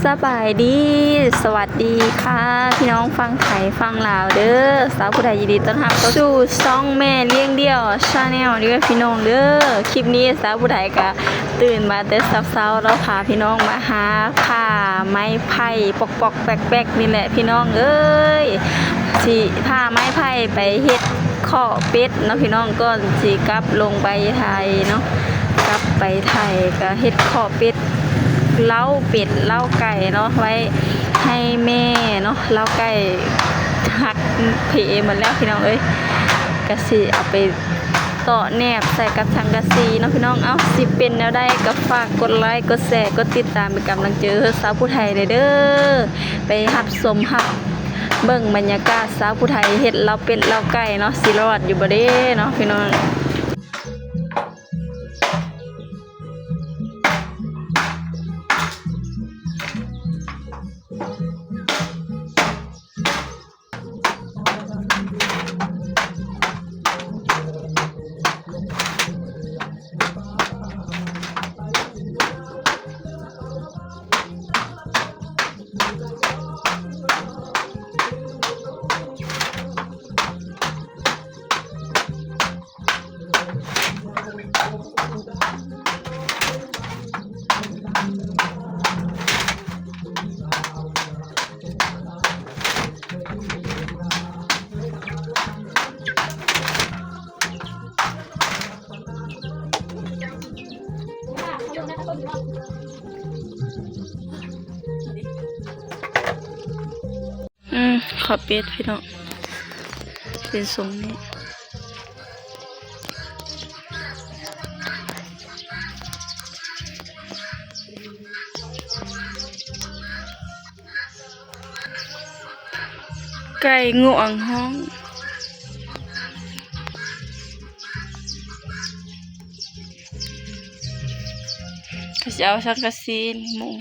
สบายดีสวัสดีค่ะพี่น้องฟังไทยฟังลาวเด้อสาวผู้ใดยินดีต้อนรับเข้าสู่ช่องแม่เลี้ยงเดี่ยวชาแนลเด้อพี่น้องเด้อคลิปนี้สาวผู้ใดก็ตื่นมาแต่เช้าๆแล้วพาพี่น้องมาหาผ้าไม้ไผ่ปอกๆแปลกๆนี่แหละพี่น้องเอ้ยสิผ้าไม้ไผ่ไปเฮ็ดข้อเป็ดเนาะพี่น้องก็สิกลับลงไปไทยเนาะกลับไปไทยก็เฮ็ดข้อเป็ดเล้าเป็ดเล้าไก่เนาะไว้ให้แม่เนาะเล้าไก่หักเพหมดแล้วพี่น้องเอ้ยกะสิเอาไปต่อแนบใส่กับสังกะสีเนาะพี่น้องเอาสิเป็นแนวใดก็ฝากกดไลค์กดแชร์กดติดตามเป็นกำลังใจสาวผู้ไทยเด้อไปรับชมรับเบิ่งบรรยากาศสาวผู้ไทยเฮ็ดเล้าเป็ดเล้าไก่เนาะสิรอดอยู่บ่เด้เนาะพี่น้องขอเป็ดพี่น้องเป็นทรงนี้ไก่ง่วงห้องก็จะเอาสังกะสีมุง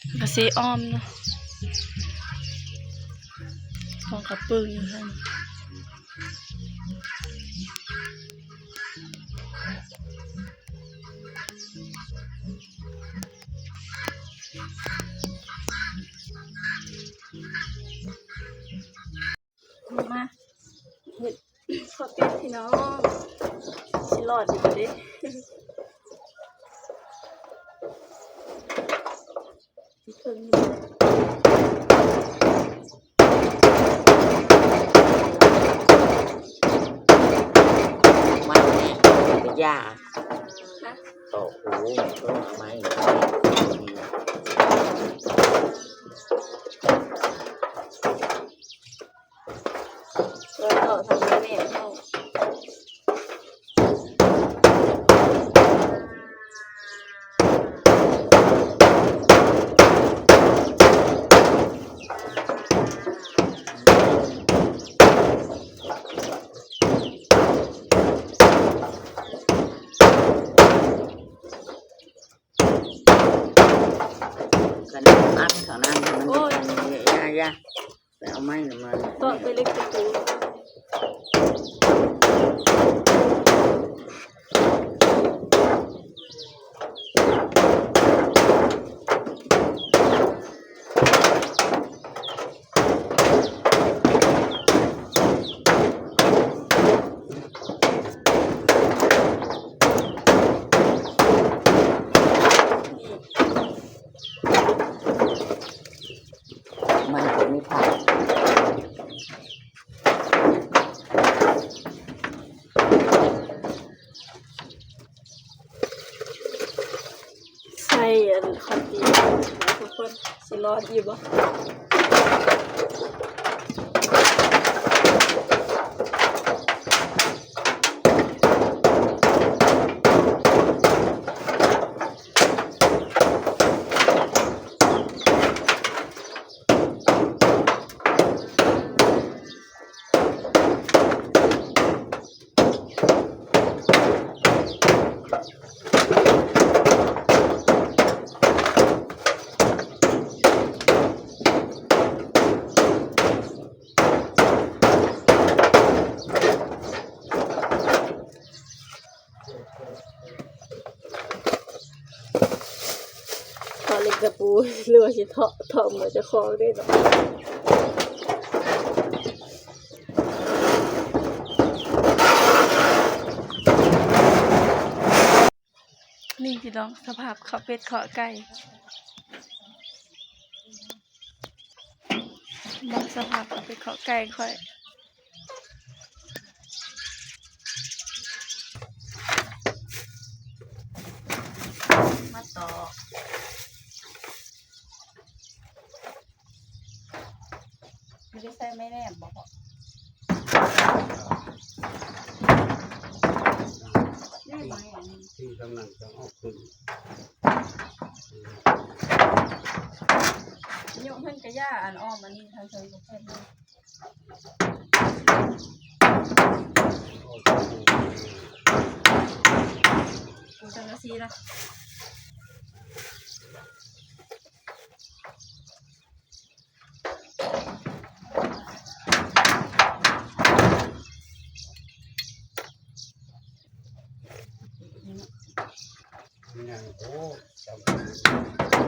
สังกะสีอ้อมเนาะของกระปึ้งอยู่ท่านมาเห็ดข้าวเป็ดพี่น้องสิรอดอยู่บ่เด้เพิ่งยาต่อหูต้นไม้ก็ต่อทำแม่เข้าอัดข้างนั้นมันยาไปเอาไม้มาต่อไปเล็กตะปูมันจะมีผักใส่คอนตีทุกคนสิรอดอยู่บ่ เรือสิเถาะเหมือนจะคอได้หรอนี่พี่น้องสภาพเขาเป็ดเขาไก่บางสภาพเขาเป็ดเขาไก่ค่อยมาต่อไม่ได้ใส่ไม่แน่บอกได้ไหมที่กำลังจะออกขึ้นยกเพิ่นกระย่าอันอ้อมอันนี้ทางเชิงกับเพิ่นกูจังกะซีนะเนี่ยโอ้จำ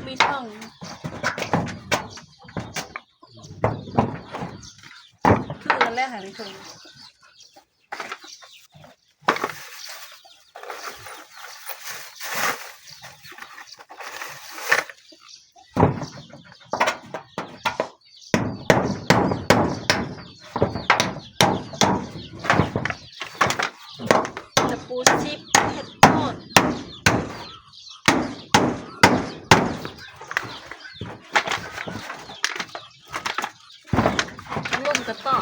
มีช่องคืออันแรกหันชมตะปูซิปเห็ดโคตรลุ่มกระต่อ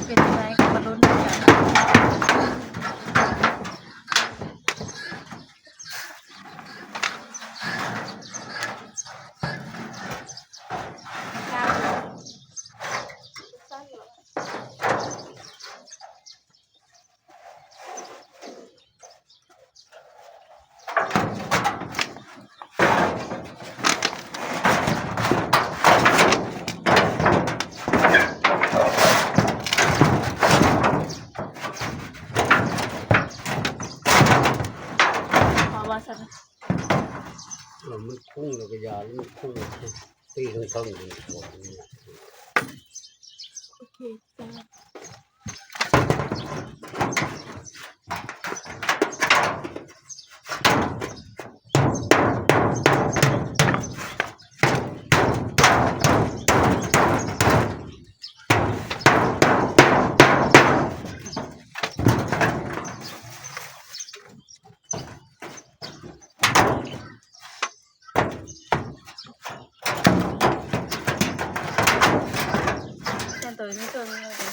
เป็นอะไรกับบอลลูนอย่างเพราะว่าฉันเราไม่พุ่งเราก็ยาแล้วมันพุ่งตีทั้งต้นเลยบอกนี่ โอเคจ้าตัวนี้เลย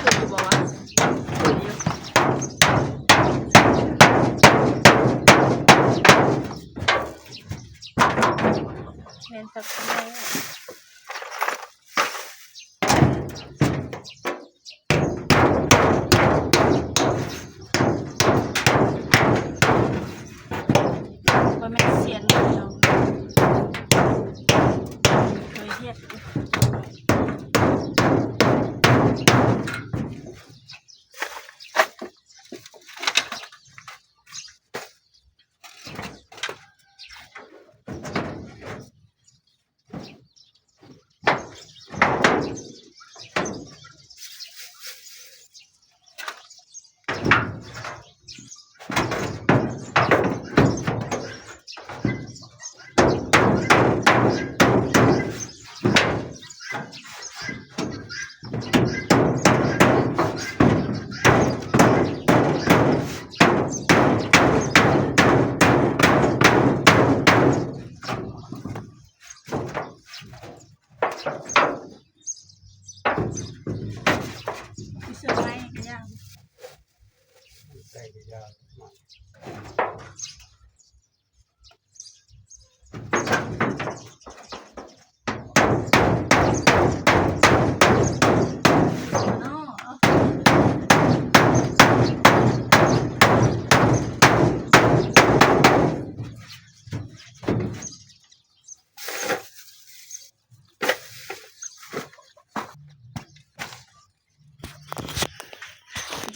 คือบอกว่าเมนสักครั้ง ยาวมาก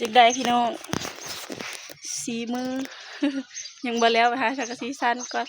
จึกได้พี่น้องสีมือ ยังบ่แล้วไปหาสังกะสีสั้นก่อน